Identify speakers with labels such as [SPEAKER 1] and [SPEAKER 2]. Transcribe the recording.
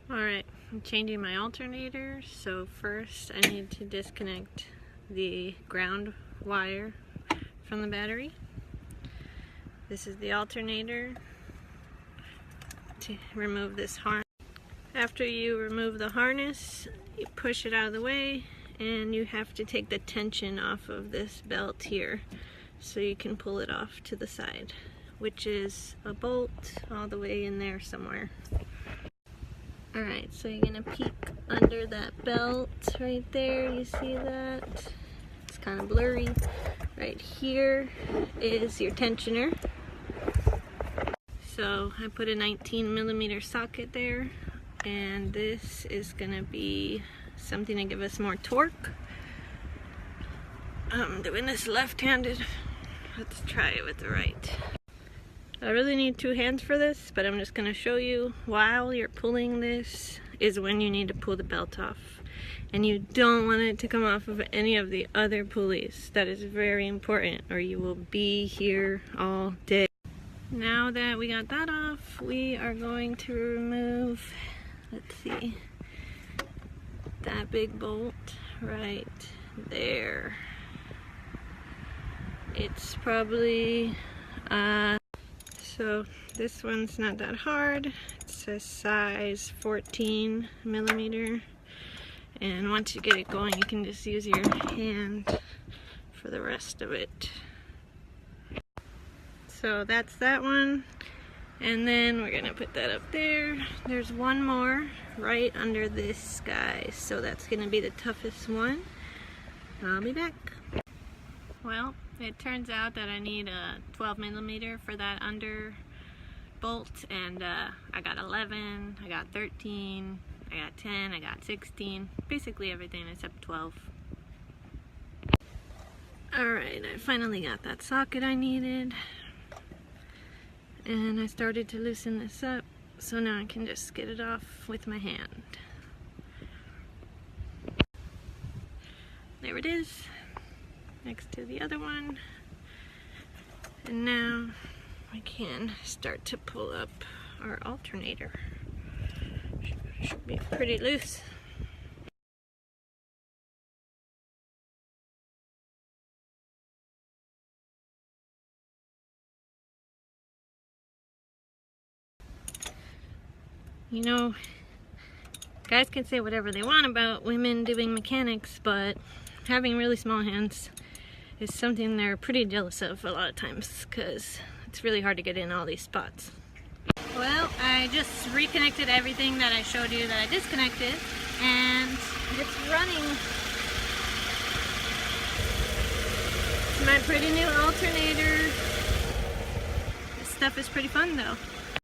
[SPEAKER 1] Alright, I'm changing my alternator. So first I need to disconnect the ground wire from the battery. This is the alternator. To remove this harness. After you remove the harness, you push it out of the way and you have to take the tension off of this belt here so you can pull it off to the side, which is a bolt all the way in there somewhere. Alright, so you're gonna peek under that belt right there, you see that? It's kind of blurry. Right here is your tensioner. So I put a 19mm socket there, and this is gonna be something to give us more torque. I'm doing this left-handed. Let's try it with the right. I really need two hands for this, but I'm just going to show you while you're pulling this is when you need to pull the belt off. And you don't want it to come off of any of the other pulleys. That is very important, or you will be here all day. Now that we got that off, we are going to remove, let's see, that big bolt right there. It's probably so this one's not that hard. It's a size 14mm, and once you get it going, you can just use your hand for the rest of it. So that's that one, and then we're gonna put that up there. There's one more right under this guy, so that's gonna be the toughest one. I'll be back. Well, it turns out that I need a 12mm for that under bolt, and I got 11, I got 13, I got 10, I got 16, basically everything except 12. Alright, I finally got that socket I needed, and I started to loosen this up, so now I can just get it off with my hand. There it is, next to the other one. And now I can start to pull up our alternator. Should be pretty loose. You know, guys can say whatever they want about women doing mechanics, but having really small hands is something they're pretty jealous of a lot of times, because it's really hard to get in all these spots. Well, I just reconnected everything that I showed you that I disconnected, and it's running. It's my pretty new alternator. This stuff is pretty fun though.